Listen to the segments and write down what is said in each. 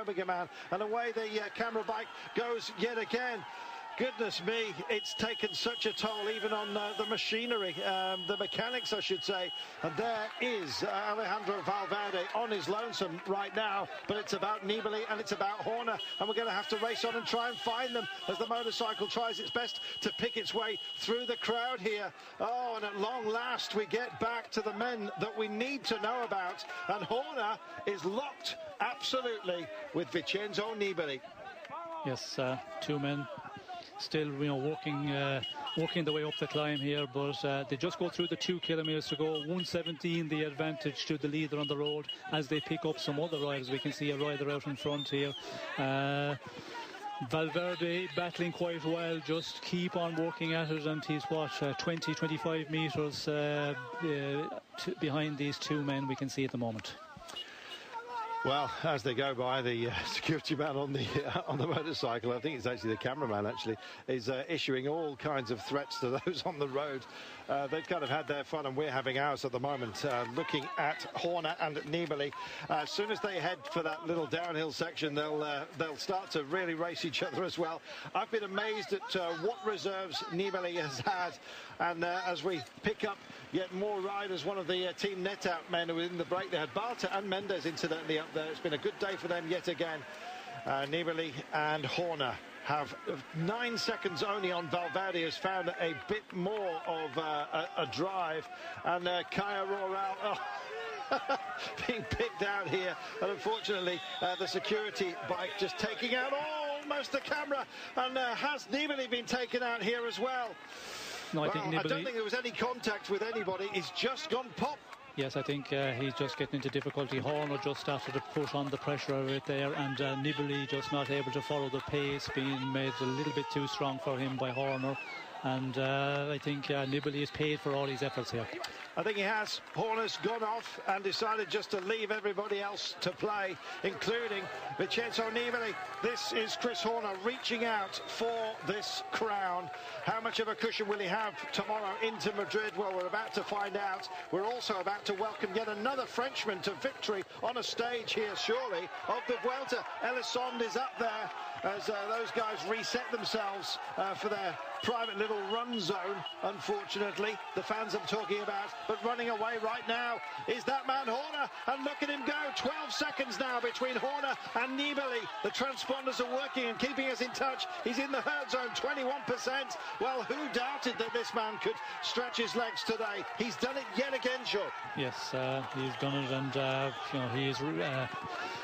bigger man. And away the camera bike goes yet again. Goodness me, it's taken such a toll even on the machinery, the mechanics, I should say. And there is Alejandro Valverde on his lonesome right now. But it's about Nibali and it's about Horner. And we're going to have to race on and try and find them as the motorcycle tries its best to pick its way through the crowd here. Oh, and at long last, we get back to the men that we need to know about. And Horner is locked absolutely with Vincenzo Nibali. Yes, two men still, working the way up the climb here, but they just go through the 2 kilometers to go. 1:17 the advantage to the leader on the road as they pick up some other riders. We can see a rider out in front here. Valverde battling quite well, just keep on working at it, and he's 20-25 meters behind these two men we can see at the moment. Well, as they go by, the security man on the motorcycle, I think it's actually the cameraman actually, is issuing all kinds of threats to those on the road. They've kind of had their fun and we're having ours at the moment, looking at Horner and Nibali. As soon as they head for that little downhill section, they'll start to really race each other as well. I've been amazed at what reserves Nibali has had, and as we pick up yet more riders, one of the Team Net-Out men who were in the break, they had Barta and Mendes incidentally up there. It's been a good day for them yet again. Nibali and Horner have 9 seconds only on Valverde, has found a bit more of a drive, and Kaya Roral being picked out here, and unfortunately the security bike just taking out almost the camera, and has Nibali been taken out here as well? No, I don't think there was any contact with anybody. He's just gone pop. Yes, I think he's just getting into difficulty. Horner just started to put on the pressure of it there, and Nibali just not able to follow the pace, being made a little bit too strong for him by Horner. And I think Nibali is paid for all his efforts here. I think he has. Horner's gone off and decided just to leave everybody else to play, including Vincenzo Nibali. This is Chris Horner reaching out for this crown. How much of a cushion will he have tomorrow into Madrid? Well, we're about to find out. We're also about to welcome yet another Frenchman to victory on a stage here, surely, of the Vuelta. Elisond is up there as those guys reset themselves for their private little run zone. Unfortunately, the fans I'm talking about, but running away right now is that man Horner, and look at him go. 12 seconds now between Horner and Nibali. The transponders are working and keeping us in touch. He's in the herd zone, 21%. Well, who doubted that this man could stretch his legs today? He's done it yet again, Sean. Yes, he's done it, and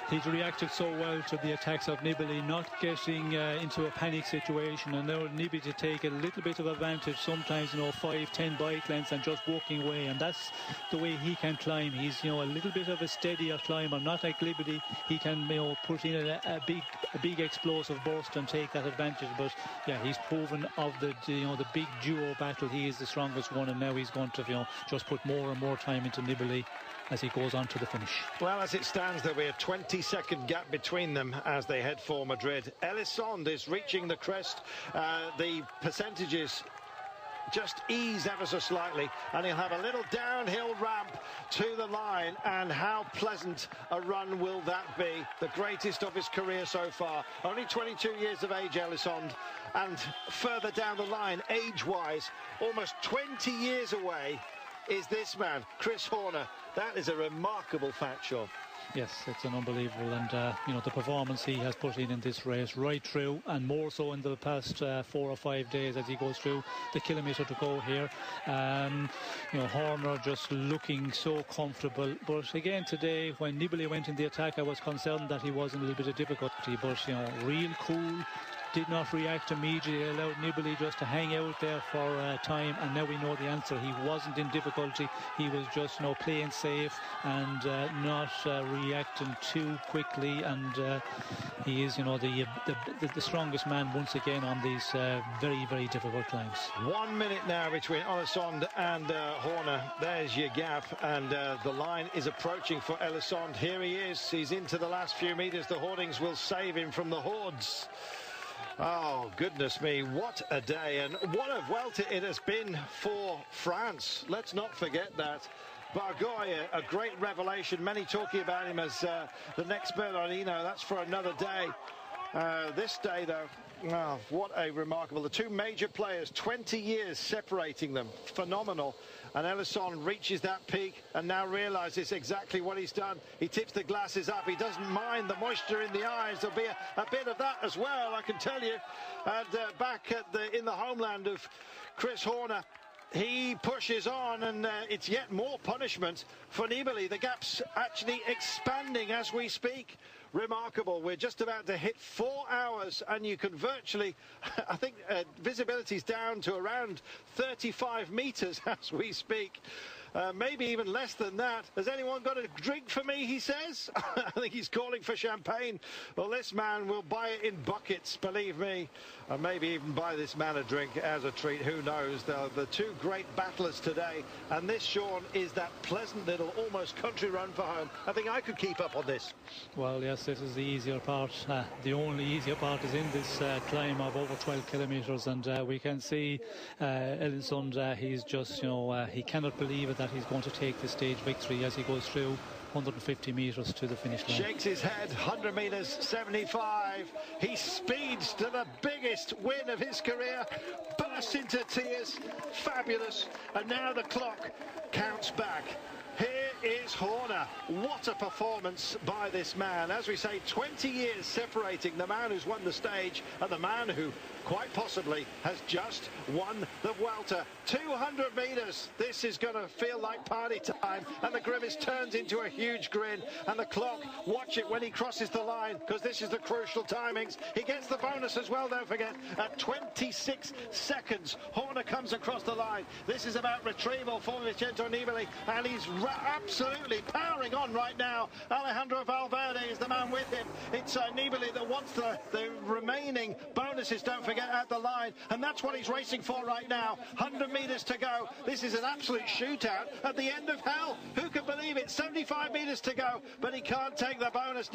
he's reacted so well to the attacks of Nibali, not getting into a panic situation, and now Nibali to take a little bit of advantage, sometimes 5-10 bike lengths, and just walking away, and that's the way he can climb. He's a little bit of a steadier climber, not like Nibali. He can put in a big explosive burst and take that advantage. But yeah, he's proven of the big duo battle, he is the strongest one, and now he's going to just put more and more time into Nibali as he goes on to the finish. Well, as it stands, there'll be a 20-second gap between them as they head for Madrid. Elisond is reaching the crest. The percentages just ease ever so slightly, and he'll have a little downhill ramp to the line, and how pleasant a run will that be? The greatest of his career so far. Only 22 years of age, Elisond, and further down the line, age-wise, almost 20 years away is this man, Chris Horner. That is a remarkable fact, Sean. Yes, it's an unbelievable, and the performance he has put in this race right through, and more so in the past 4 or 5 days as he goes through the kilometre to go here. Horner just looking so comfortable, but again today when Nibali went in the attack, I was concerned that he was in a little bit of difficulty, but real cool. Did not react immediately, allowed Nibali just to hang out there for time, and now we know the answer. He wasn't in difficulty, he was just playing safe and not reacting too quickly, and he is the strongest man once again on these very, very difficult climbs. 1 minute now between Elisond and Horner. There's your gap, and the line is approaching for Elisond. Here he is, he's into the last few meters. The hoardings will save him from the hordes. Oh, goodness me, what a day, and what a Vuelta it has been for France. Let's not forget that. Bargoy, a great revelation. Many talking about him as the next Bernardino. That's for another day. This day, though, oh, what a remarkable. The two major players, 20 years separating them. Phenomenal. And Ellison reaches that peak and now realizes exactly what he's done. He tips the glasses up. He doesn't mind the moisture in the eyes. There'll be a bit of that as well, I can tell you. And back at in the homeland of Chris Horner, he pushes on, and it's yet more punishment for Nibali. The gap's actually expanding as we speak. Remarkable. We're just about to hit 4 hours, and you can virtually, I think visibility's down to around 35 meters as we speak. Maybe even less than that. Has anyone got a drink for me, he says? I think he's calling for champagne. Well, this man will buy it in buckets, believe me. And maybe even buy this man a drink as a treat. Who knows? The two great battlers today. And this, Sean, is that pleasant little almost country run for home. I think I could keep up on this. Well, yes, this is the easier part. The only easier part is in this climb of over 12 kilometres. And we can see Ellison, he's just, you know, he cannot believe it that he's going to take the stage victory as he goes through 150 metres to the finish line. Shakes his head, 100 metres, 75. He speeds to the biggest win of his career, bursts into tears, fabulous. And now the clock counts back. Here is Horner. What a performance by this man. As we say, 20 years separating the man who's won the stage and the man who quite possibly has just won the Vuelta. 200 metres. This is going to feel like party time, and the grimace turns into a huge grin. And the clock, watch it when he crosses the line, because this is the crucial timings. He gets the bonus as well, don't forget. At 26 seconds, Horner comes across the line. This is about retrieval for Vincenzo Nibali, and he's absolutely powering on right now. Alejandro Valverde is the man with him. It's Nibali that wants the remaining bonuses, don't forget, at the line, and that's what he's racing for right now. 100 metres to go. This is an absolute shootout at the end of hell. Who can believe it? 75 metres to go, but he can't take the bonus.